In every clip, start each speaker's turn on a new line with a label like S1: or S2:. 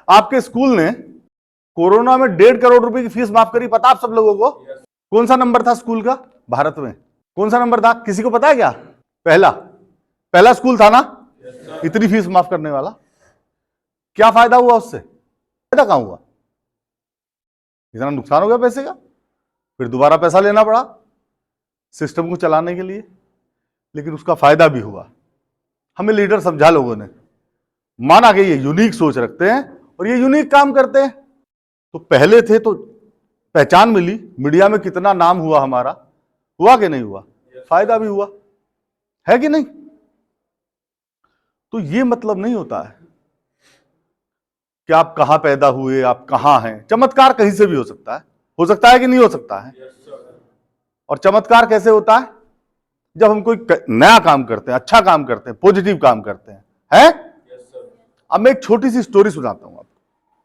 S1: आपके स्कूल ने कोरोना में 1.5 करोड़ रुपए की फीस माफ करी, पता आप सब लोगों को? कौन सा नंबर था स्कूल का भारत में? कौन सा नंबर था, किसी को पता है क्या? पहला स्कूल था ना इतनी फीस माफ करने वाला। क्या फायदा हुआ उससे? फायदा कहां हुआ? इतना नुकसान हो गया पैसे का, फिर दोबारा पैसा लेना पड़ा सिस्टम को चलाने के लिए। लेकिन उसका फायदा भी हुआ। हमें लीडर समझा लोगों ने, माना कि ये यूनिक सोच रखते हैं और ये यूनिक काम करते हैं। तो पहले थे तो पहचान मिली, मीडिया में कितना नाम हुआ हमारा, हुआ कि नहीं हुआ? फायदा भी हुआ है कि नहीं? तो ये मतलब नहीं होता है कि आप कहां पैदा हुए, आप कहां हैं। चमत्कार कहीं से भी हो सकता है कि नहीं हो सकता है? और चमत्कार कैसे होता है? जब हम कोई नया काम करते हैं, अच्छा काम करते हैं, पॉजिटिव काम करते हैं, है? अब मैं एक छोटी सी स्टोरी सुनाता हूं आपको,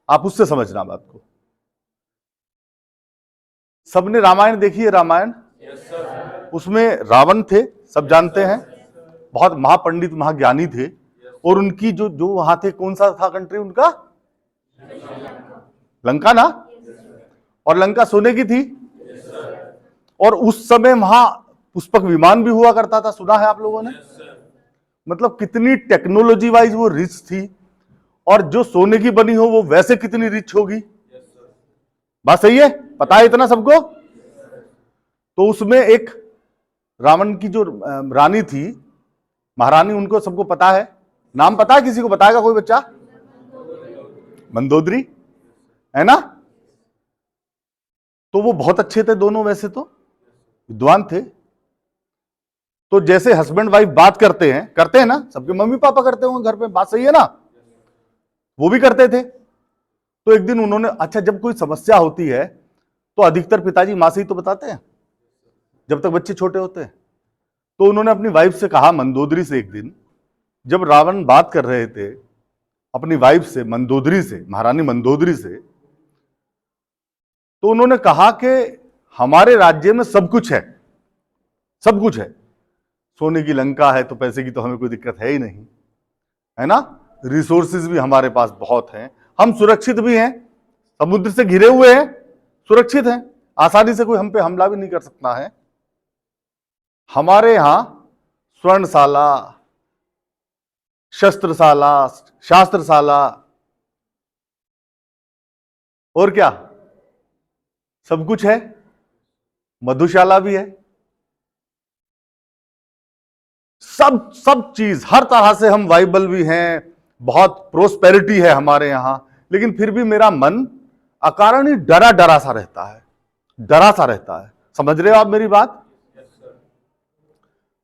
S1: आप उससे समझना बात को। सबने रामायण देखी है? रामायण, उसमें रावण थे, सब जानते हैं, बहुत महापंडित महाज्ञानी थे। और उनकी जो जो वहां थे, कौन सा था कंट्री उनका? लंका ना। और लंका सोने की थी। और उस समय वहां पुष्पक विमान भी हुआ करता था, सुना है आप लोगों ने? मतलब कितनी टेक्नोलॉजी वाइज वो रिच थी। और जो सोने की बनी हो वो वैसे कितनी रिच होगी। बात सही है? पता है इतना सबको? तो उसमें एक रावण की जो रानी थी, महारानी, उनको सबको पता है। नाम पता है? किसी को बताएगा कोई बच्चा? मंदोदरी, है ना? तो वो बहुत अच्छे थे दोनों, वैसे तो विद्वान थे। तो जैसे हस्बैंड वाइफ बात करते हैं ना, सबके मम्मी पापा करते होंगे घर पे, बात सही है ना? वो भी करते थे। तो एक दिन उन्होंने, अच्छा जब कोई समस्या होती है तो अधिकतर पिताजी मां से ही तो बताते हैं जब तक बच्चे छोटे होते हैं। तो उन्होंने अपनी वाइफ से कहा, मंदोदरी से, एक दिन जब रावण बात कर रहे थे अपनी वाइफ से, मंदोदरी से, महारानी मंदोदरी से, तो उन्होंने कहा कि हमारे राज्य में सब कुछ है, सब कुछ है। सोने की लंका है तो पैसे की तो हमें कोई दिक्कत है ही नहीं, है ना? रिसोर्सेज भी हमारे पास बहुत हैं, हम सुरक्षित भी हैं, समुद्र से घिरे हुए हैं, सुरक्षित हैं, आसानी से कोई हम पे हमला भी नहीं कर सकता है। हमारे यहां स्वर्णशाला, शस्त्रशाला, शास्त्रशाला और क्या सब कुछ है, मधुशाला भी है, सब चीज, हर तरह से हम वाइबल भी हैं, बहुत प्रोस्पेरिटी है हमारे यहां। लेकिन फिर भी मेरा मन अकारण ही डरा डरा सा रहता है, डरा सा रहता है। समझ रहे हो आप मेरी बात?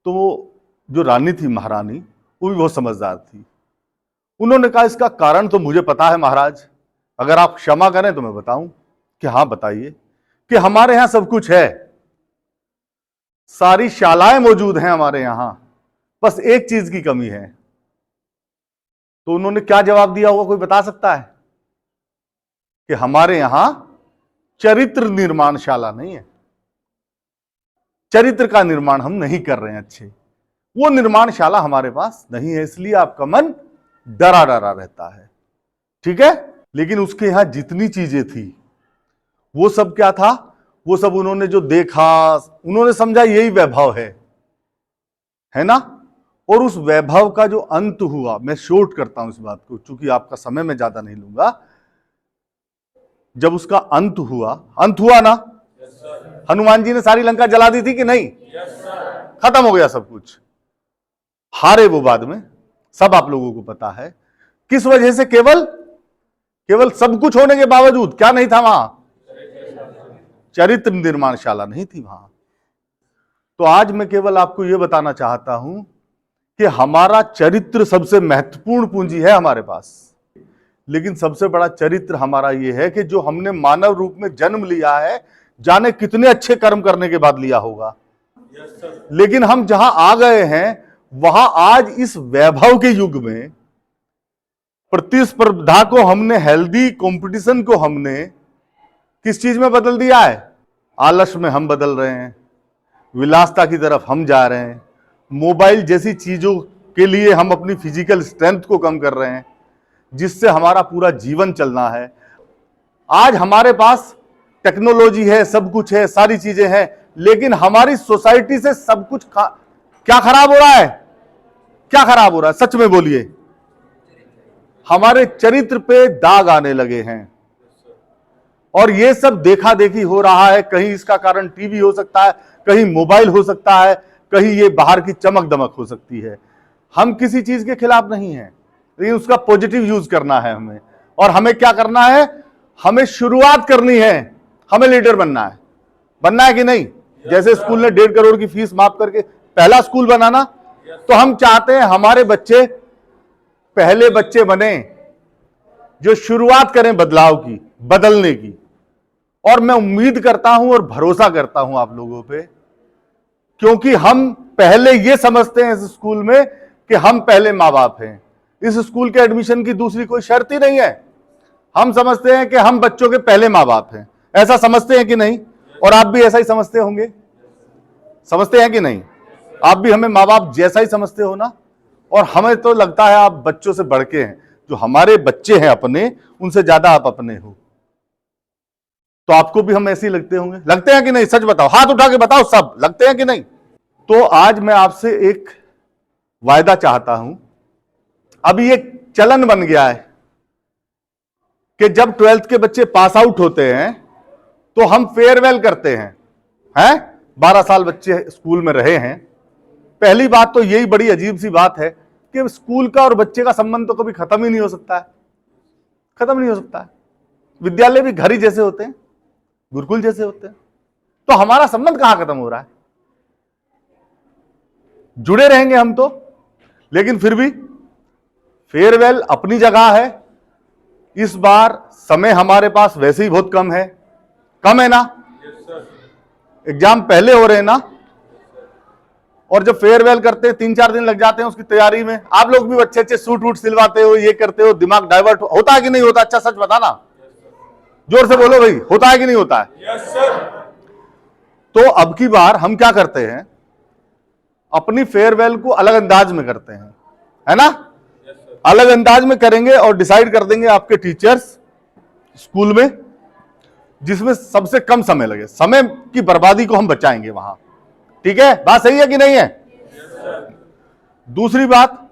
S1: तो वो जो रानी थी, महारानी, वो भी बहुत समझदार थी। उन्होंने कहा, इसका कारण तो मुझे पता है महाराज, अगर आप क्षमा करें तो मैं बताऊं। कि हाँ बताइए। कि हमारे यहां सब कुछ है, सारी शालाएं मौजूद हैं हमारे यहां, बस एक चीज की कमी है। तो उन्होंने क्या जवाब दिया होगा, कोई बता सकता है? कि हमारे यहां चरित्र निर्माणशाला नहीं है, चरित्र का निर्माण हम नहीं कर रहे हैं अच्छे, वो निर्माणशाला हमारे पास नहीं है, इसलिए आपका मन डरा डरा रहता है। ठीक है? लेकिन उसके यहां जितनी चीजें थी वो सब क्या था? वो सब उन्होंने जो देखा, उन्होंने समझा यही वैभव है ना? और उस वैभव का जो अंत हुआ, मैं शॉर्ट करता हूं इस बात को, चूंकि आपका समय मैं ज्यादा नहीं लूंगा। जब उसका अंत हुआ ना, हनुमान जी ने सारी लंका जला दी थी कि नहीं? खत्म हो गया सब कुछ। हारे वो बाद में, सब आप लोगों को पता है किस वजह से। केवल सब कुछ होने के बावजूद क्या नहीं था वहां? चरित्र निर्माणशाला नहीं थी वहां। तो आज मैं केवल आपको यह बताना चाहता हूं कि हमारा चरित्र सबसे महत्वपूर्ण पूंजी है हमारे पास। लेकिन सबसे बड़ा चरित्र हमारा यह है कि जो हमने मानव रूप में जन्म लिया है, जाने कितने अच्छे कर्म करने के बाद लिया होगा। लेकिन हम जहां आ गए हैं वहां आज इस वैभव के युग में प्रतिस्पर्धा को हमने, हेल्दी कंपटीशन को हमने किस चीज में बदल दिया है? आलस में हम बदल रहे हैं, विलासता की तरफ हम जा रहे हैं, मोबाइल जैसी चीजों के लिए हम अपनी फिजिकल स्ट्रेंथ को कम कर रहे हैं, जिससे हमारा पूरा जीवन चलना है। आज हमारे पास टेक्नोलॉजी है, सब कुछ है, सारी चीजें हैं, लेकिन हमारी सोसाइटी से सब कुछ क्या खराब हो रहा है? क्या खराब हो रहा है? सच में बोलिए। हमारे चरित्र पे दाग आने लगे हैं और ये सब देखा देखी हो रहा है। कहीं इसका कारण टीवी हो सकता है, कहीं मोबाइल हो सकता है, कहीं ये बाहर की चमक दमक हो सकती है। हम किसी चीज के खिलाफ नहीं है, लेकिन उसका पॉजिटिव यूज करना है हमें। और हमें क्या करना है? हमें शुरुआत करनी है, हमें लीडर बनना है। बनना है कि नहीं? जैसे स्कूल ने 1.5 करोड़ की फीस माफ करके पहला स्कूल बनाना, तो हम चाहते हैं हमारे बच्चे पहले बच्चे बने जो शुरुआत करें बदलाव की, बदलने की। और मैं उम्मीद करता हूं और भरोसा करता हूं आप लोगों पे, क्योंकि हम पहले ये समझते हैं इस स्कूल में कि हम पहले मां बाप हैं। इस स्कूल के एडमिशन की दूसरी कोई शर्त ही नहीं है। हम समझते हैं कि हम बच्चों के पहले मां बाप हैं। ऐसा समझते हैं कि नहीं? और आप भी ऐसा ही समझते होंगे, समझते हैं कि नहीं? आप भी हमें मां बाप जैसा ही समझते हो ना? और हमें तो लगता है आप बच्चों से बढ़ के हैं। जो हमारे बच्चे हैं अपने, उनसे ज्यादा आप अपने हो। तो आपको भी हम ऐसे ही लगते होंगे, लगते हैं कि नहीं? सच बताओ, हाथ उठा के बताओ, सब लगते हैं कि नहीं? तो आज मैं आपसे एक वायदा चाहता हूं। अभी एक चलन बन गया है कि जब 12th के बच्चे पास आउट होते हैं तो हम फेयरवेल करते हैं। 12 साल बच्चे स्कूल में रहे हैं। पहली बात तो यही बड़ी अजीब सी बात है कि स्कूल का और बच्चे का संबंध तो कभी खत्म ही नहीं हो सकता है, खत्म नहीं हो सकता है। विद्यालय भी घर ही जैसे होते हैं, गुरुकुल जैसे होते हैं। तो हमारा संबंध कहां खत्म हो रहा है? जुड़े रहेंगे हम तो, लेकिन फिर भी फेयरवेल अपनी जगह है। इस बार समय हमारे पास वैसे ही बहुत कम है ना? एग्जाम पहले हो रहे हैं ना? और जब फेयरवेल करते हैं 3-4 दिन लग जाते हैं उसकी तैयारी में। आप लोग भी अच्छे अच्छे सूट वूट सिलवाते हो, ये करते हो, दिमाग डाइवर्ट होता है कि नहीं होता? अच्छा सच बताना, जोर से बोलो भाई, होता है कि नहीं होता है? तो अब की बार हम क्या करते हैं, अपनी फेयरवेल को अलग अंदाज में करते हैं, है ना? अलग अंदाज में करेंगे और डिसाइड कर देंगे आपके टीचर्स स्कूल में, जिसमें सबसे कम समय लगे। समय की बर्बादी को हम बचाएंगे वहां। ठीक है? बात सही है कि नहीं है? दूसरी बात,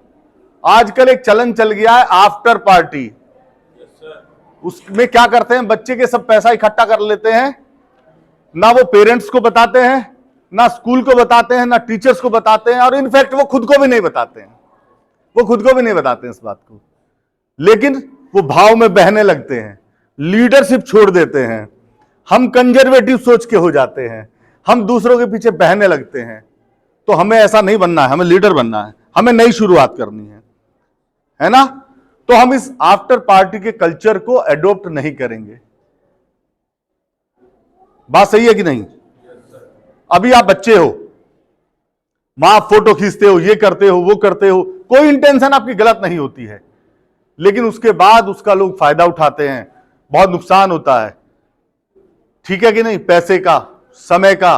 S1: आजकल एक चलन चल गया है आफ्टर पार्टी। उसमें क्या करते हैं, बच्चे के सब पैसा इकट्ठा कर लेते हैं, ना वो पेरेंट्स को बताते हैं, ना स्कूल को बताते हैं, ना टीचर्स को बताते हैं, और इनफैक्ट वो खुद को भी नहीं बताते हैं। वो खुद को भी नहीं बताते हैं इस बात को, लेकिन वो भाव में बहने लगते हैं, लीडरशिप छोड़ देते हैं। हम कंजर्वेटिव सोच के हो जाते हैं, हम दूसरों के पीछे बहने लगते हैं। तो हमें ऐसा नहीं बनना है, हमें लीडर बनना है, हमें नई शुरुआत करनी है ना? तो हम इस आफ्टर पार्टी के कल्चर को एडॉप्ट नहीं करेंगे। बात सही है कि नहीं? अभी आप बच्चे हो, वहां फोटो खींचते हो, ये करते हो, वो करते हो, कोई इंटेंशन आपकी गलत नहीं होती है, लेकिन उसके बाद उसका लोग फायदा उठाते हैं, बहुत नुकसान होता है। ठीक है कि नहीं? पैसे का, समय का।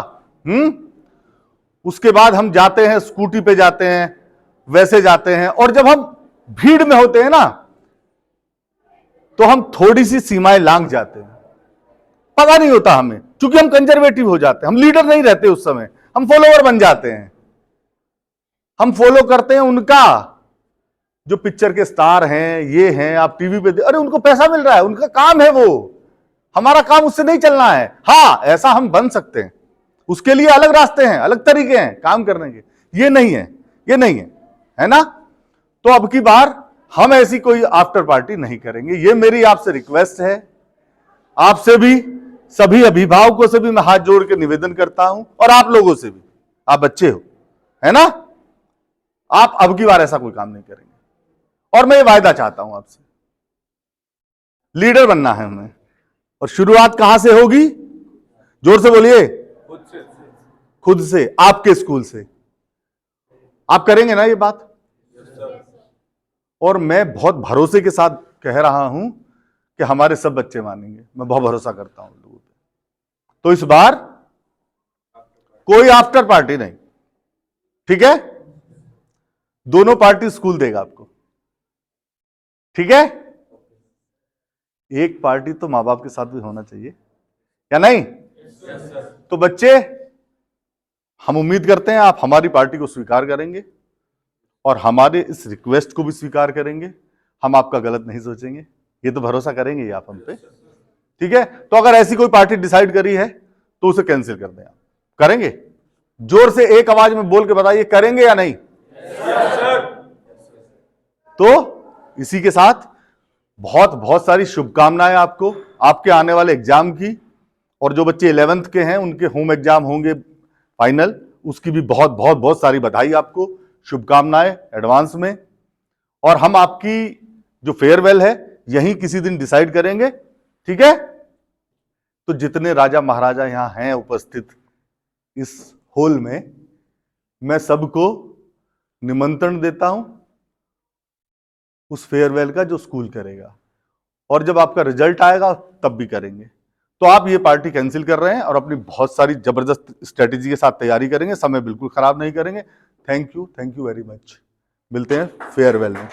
S1: उसके बाद हम जाते हैं, स्कूटी पे जाते हैं, वैसे जाते हैं, और जब हम भीड़ में होते हैं ना, तो हम थोड़ी सी सीमाएं लांघ जाते हैं, पता नहीं होता हमें, क्योंकि हम कंजर्वेटिव हो जाते हैं, हम लीडर नहीं रहते उस समय, हम फॉलोअर बन जाते हैं। हम फॉलो करते हैं उनका, जो पिक्चर के स्टार हैं, ये हैं, आप टीवी पे अरे उनको पैसा मिल रहा है, उनका काम है वो, हमारा काम उससे नहीं चलना है। हाँ, ऐसा हम बन सकते हैं, उसके लिए अलग रास्ते हैं, अलग तरीके हैं काम करने के। ये नहीं है, ये नहीं है ना? तो अब की बार हम ऐसी कोई आफ्टर पार्टी नहीं करेंगे। ये मेरी आपसे रिक्वेस्ट है, आपसे भी, सभी अभिभावकों से भी मैं हाथ जोड़ के निवेदन करता हूं, और आप लोगों से भी, आप बच्चे हो, है ना? आप अब की बार ऐसा कोई काम नहीं करेंगे। और मैं ये वायदा चाहता हूं आपसे, लीडर बनना है हमें, और शुरुआत कहां से होगी? जोर से बोलिए। खुद से, आपके स्कूल से। आप करेंगे ना ये बात? और मैं बहुत भरोसे के साथ कह रहा हूं कि हमारे सब बच्चे मानेंगे, मैं बहुत भरोसा करता हूं लोगों पे। तो इस बार कोई आफ्टर पार्टी नहीं, ठीक है? दोनों पार्टी स्कूल देगा आपको, ठीक है? एक पार्टी तो माँ बाप के साथ भी होना चाहिए, या नहीं? तो बच्चे, हम उम्मीद करते हैं आप हमारी पार्टी को स्वीकार करेंगे और हमारे इस रिक्वेस्ट को भी स्वीकार करेंगे। हम आपका गलत नहीं सोचेंगे, ये तो भरोसा करेंगे ही आप हम पे, ठीक है? तो अगर ऐसी कोई पार्टी डिसाइड करी है तो उसे कैंसिल कर दें। आप करेंगे? जोर से एक आवाज में बोल के बताइए, करेंगे या नहीं? तो इसी के साथ बहुत बहुत सारी शुभकामनाएं आपको, आपके आने वाले एग्जाम की, और जो बच्चे 11th के हैं उनके होम एग्जाम होंगे फाइनल, उसकी भी बहुत बहुत बहुत सारी बधाई आपको, शुभकामनाएं एडवांस में। और हम आपकी जो फेयरवेल है यहीं किसी दिन डिसाइड करेंगे, ठीक है? तो जितने राजा महाराजा यहां हैं उपस्थित इस हॉल में, मैं सबको निमंत्रण देता हूं उस फेयरवेल का जो स्कूल करेगा, और जब आपका रिजल्ट आएगा तब भी करेंगे। तो आप ये पार्टी कैंसिल कर रहे हैं और अपनी बहुत सारी जबरदस्त स्ट्रेटेजी के साथ तैयारी करेंगे, समय बिल्कुल खराब नहीं करेंगे। Thank you very much. मिलते हैं फेयरवेल में।